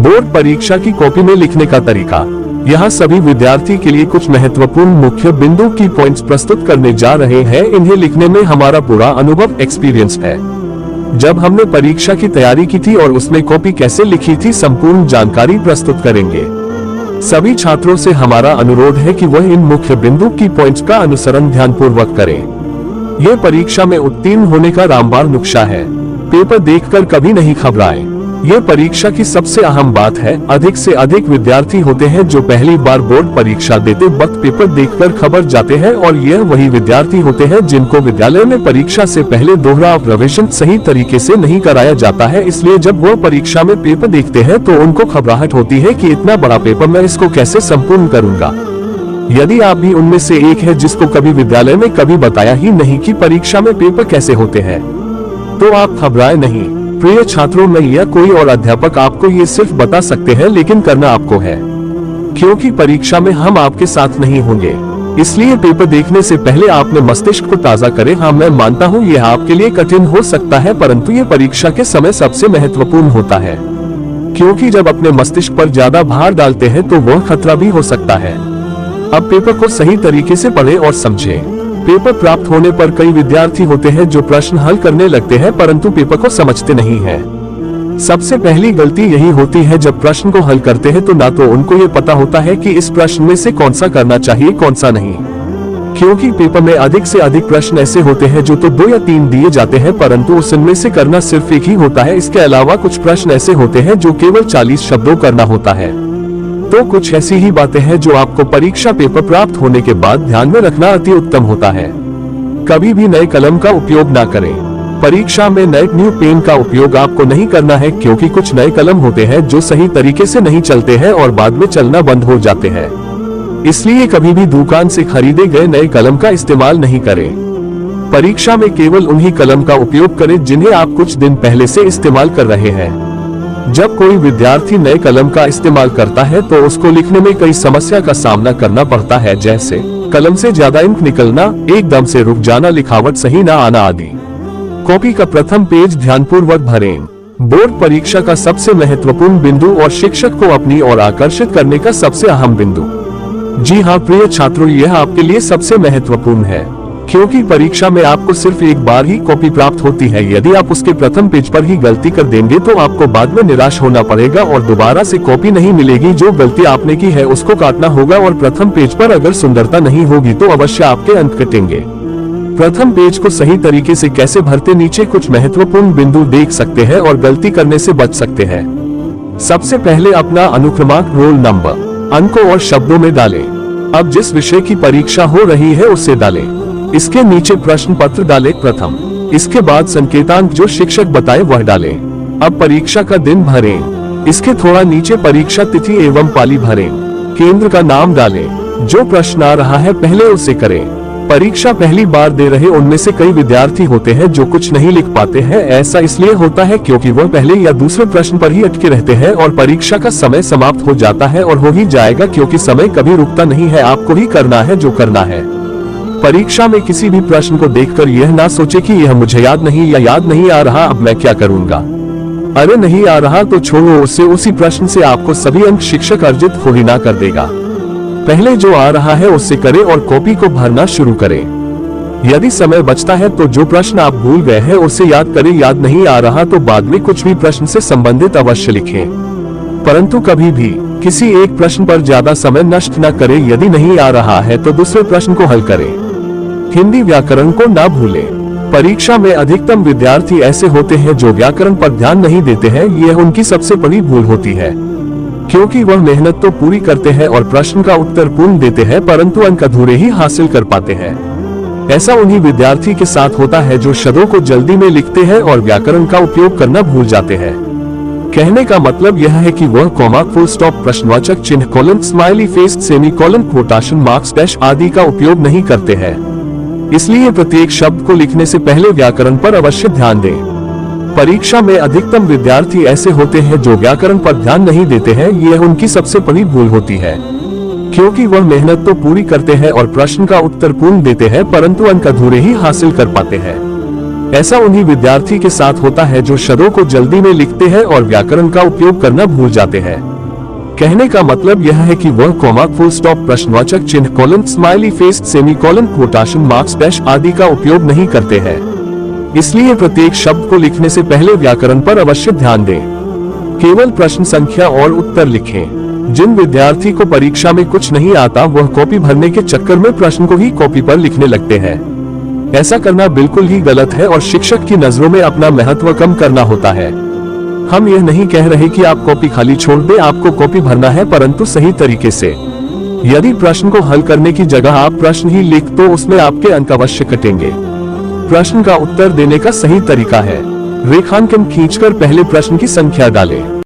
Board परीक्षा की copy में लिखने का तरीका। यहाँ सभी विद्यार्थी के लिए कुछ महत्वपूर्ण मुख्य बिंदु की पॉइंट्स प्रस्तुत करने जा रहे हैं। इन्हें लिखने में हमारा पूरा अनुभव एक्सपीरियंस है। जब हमने परीक्षा की तैयारी की थी और उसमें कॉपी कैसे लिखी थी, संपूर्ण जानकारी प्रस्तुत करेंगे। सभी छात्रों से हमारा अनुरोध है कि वह इन मुख्य बिंदु की पॉइंट्स का अनुसरण ध्यानपूर्वक करें। यह परीक्षा में उत्तीर्ण होने का रामबाण नुस्खा है। पेपर देखकर कभी नहीं घबराएं। यह परीक्षा की सबसे अहम बात है। अधिक से अधिक विद्यार्थी होते हैं जो पहली बार बोर्ड परीक्षा देते वक्त पेपर देखकर घबरा जाते हैं, और यह वही विद्यार्थी होते हैं जिनको विद्यालय में परीक्षा से पहले दोहरा रिवीजन सही तरीके से नहीं कराया जाता है। इसलिए जब वो परीक्षा में पेपर देखते हैं तो उनको घबराहट होती है कि इतना बड़ा पेपर मैं इसको कैसे संपूर्ण करूंगा। यदि आप भी उनमें से एक है जिसको कभी विद्यालय में कभी बताया ही नहीं कि परीक्षा में पेपर कैसे होते हैं, तो आप घबराएं नहीं। प्रिय छात्रों, मैं या कोई और अध्यापक आपको ये सिर्फ बता सकते हैं, लेकिन करना आपको है, क्योंकि परीक्षा में हम आपके साथ नहीं होंगे। इसलिए पेपर देखने से पहले आपने मस्तिष्क को ताज़ा करें। हाँ, मैं मानता हूँ यह आपके लिए कठिन हो सकता है, परंतु ये परीक्षा के समय सबसे महत्वपूर्ण होता है, क्योंकि जब अपने मस्तिष्क पर ज्यादा भार डालते हैं तो वह खतरा भी हो सकता है। अब पेपर को सही तरीके से पढ़ें और समझें। पेपर प्राप्त होने पर कई विद्यार्थी होते हैं जो प्रश्न हल करने लगते हैं, परंतु पेपर को समझते नहीं हैं। सबसे पहली गलती यही होती है, जब प्रश्न को हल करते हैं तो ना तो उनको ये पता होता है कि इस प्रश्न में से कौन सा करना चाहिए कौन सा नहीं, क्योंकि पेपर में अधिक से अधिक प्रश्न ऐसे होते हैं जो तो 2 या 3 दिए जाते हैं, परंतु उसमें से करना सिर्फ एक ही होता है। इसके अलावा कुछ प्रश्न ऐसे होते हैं जो केवल 40 शब्दों करना होता है। तो कुछ ऐसी ही बातें हैं जो आपको परीक्षा पेपर प्राप्त होने के बाद ध्यान में रखना अति उत्तम होता है। कभी भी नए कलम का उपयोग ना करें। परीक्षा में नए न्यू पेन का उपयोग आपको नहीं करना है, क्योंकि कुछ नए कलम होते हैं जो सही तरीके से नहीं चलते हैं और बाद में चलना बंद हो जाते हैं। इसलिए कभी भी दुकान से खरीदे गए नए कलम का इस्तेमाल नहीं करें। परीक्षा में केवल उन्हीं कलम का उपयोग करें जिन्हें आप कुछ दिन पहले से इस्तेमाल कर रहे हैं। जब कोई विद्यार्थी नए कलम का इस्तेमाल करता है तो उसको लिखने में कई समस्या का सामना करना पड़ता है, जैसे कलम से ज्यादा इंक निकलना, एकदम से रुक जाना, लिखावट सही ना आना आदि। कॉपी का प्रथम पेज ध्यानपूर्वक भरें। बोर्ड परीक्षा का सबसे महत्वपूर्ण बिंदु और शिक्षक को अपनी ओर आकर्षित करने का सबसे अहम बिंदु। जी हाँ प्रिय छात्रों, यह आपके लिए सबसे महत्वपूर्ण है, क्योंकि परीक्षा में आपको सिर्फ एक बार ही कॉपी प्राप्त होती है। यदि आप उसके प्रथम पेज पर ही गलती कर देंगे तो आपको बाद में निराश होना पड़ेगा और दोबारा से कॉपी नहीं मिलेगी। जो गलती आपने की है उसको काटना होगा, और प्रथम पेज पर अगर सुंदरता नहीं होगी तो अवश्य आपके अंक कटेंगे। प्रथम पेज को सही तरीके से कैसे भरते, नीचे कुछ महत्वपूर्ण बिंदु देख सकते हैं और गलती करने से बच सकते हैं। सबसे पहले अपना अनुक्रमांक, रोल नंबर अंकों और शब्दों में डालें। अब जिस विषय की परीक्षा हो रही है उसे डालें। इसके नीचे प्रश्न पत्र डालें प्रथम। इसके बाद संकेतांक जो शिक्षक बताए वह डालें। अब परीक्षा का दिन भरें। इसके थोड़ा नीचे परीक्षा तिथि एवं पाली भरें। केंद्र का नाम डालें। जो प्रश्न आ रहा है पहले उसे करें। परीक्षा पहली बार दे रहे उनमें से कई विद्यार्थी होते हैं जो कुछ नहीं लिख पाते हैं। ऐसा इसलिए होता है क्योंकि वह पहले या दूसरे प्रश्न पर ही अटके रहते हैं और परीक्षा का समय समाप्त हो जाता है, और हो ही जाएगा क्योंकि समय कभी रुकता नहीं है। आपको ही करना है जो करना है। परीक्षा में किसी भी प्रश्न को देखकर यह ना सोचे कि यह मुझे याद नहीं या याद नहीं आ रहा, अब मैं क्या करूंगा। अरे नहीं आ रहा तो छोड़ो उसे, उसी प्रश्न से आपको सभी अंक शिक्षक अर्जित थोड़ी ना कर देगा। पहले जो आ रहा है उससे करें और कॉपी को भरना शुरू करें। यदि समय बचता है तो जो प्रश्न आप भूल गए हैं उसे याद करें। याद नहीं आ रहा तो बाद में कुछ भी प्रश्न से संबंधित अवश्य लिखें, परंतु कभी भी किसी एक प्रश्न पर ज्यादा समय नष्ट न करें। यदि नहीं आ रहा है तो दूसरे प्रश्न को हल करें। हिंदी व्याकरण को ना भूलें। परीक्षा में अधिकतम विद्यार्थी ऐसे होते हैं जो व्याकरण पर ध्यान नहीं देते हैं। यह उनकी सबसे बड़ी भूल होती है, क्योंकि वह मेहनत तो पूरी करते हैं और प्रश्न का उत्तर पूर्ण देते हैं, परंतु अंक अधूरे ही हासिल कर पाते हैं। ऐसा उन्हीं विद्यार्थी के साथ होता है जो शब्दों को जल्दी में लिखते हैं और व्याकरण का उपयोग करना भूल जाते हैं। कहने का मतलब यह है कि वह कॉमा, फुल स्टॉप, प्रश्नवाचक चिन्ह, colon, smiley face, semicolon, quotation marks, dash आदि का उपयोग नहीं करते हैं। इसलिए प्रत्येक शब्द को लिखने से पहले व्याकरण पर अवश्य ध्यान दें। परीक्षा में अधिकतम विद्यार्थी ऐसे होते हैं जो व्याकरण पर ध्यान नहीं देते हैं। यह उनकी सबसे बड़ी भूल होती है, क्योंकि वह मेहनत तो पूरी करते हैं और प्रश्न का उत्तर पूर्ण देते हैं, परंतु अंक अधूरे ही हासिल कर पाते हैं। ऐसा उन्हीं विद्यार्थी के साथ होता है जो शब्दों को जल्दी में लिखते हैं और व्याकरण का उपयोग करना भूल जाते हैं। कहने का मतलब यह है कि वह कॉमा, फुल स्टॉप, प्रश्नवाचक चिन्ह, colon, smiley face, semicolon, quotation marks, dash आदि का उपयोग नहीं करते हैं। इसलिए प्रत्येक शब्द को लिखने से पहले व्याकरण पर अवश्य ध्यान दें। केवल प्रश्न संख्या और उत्तर लिखें। जिन विद्यार्थी को परीक्षा में कुछ नहीं आता वह कॉपी भरने के चक्कर में प्रश्न को ही कॉपी पर लिखने लगते हैं। ऐसा करना बिल्कुल ही गलत है और शिक्षक की नजरों में अपना महत्व कम करना होता है। हम यह नहीं कह रहे कि आप कॉपी खाली छोड़ दें, आपको कॉपी भरना है, परंतु सही तरीके से। यदि प्रश्न को हल करने की जगह आप प्रश्न ही लिख तो उसमें आपके अंक अवश्य कटेंगे। प्रश्न का उत्तर देने का सही तरीका है रेखांकन खींचकर पहले प्रश्न की संख्या डालें।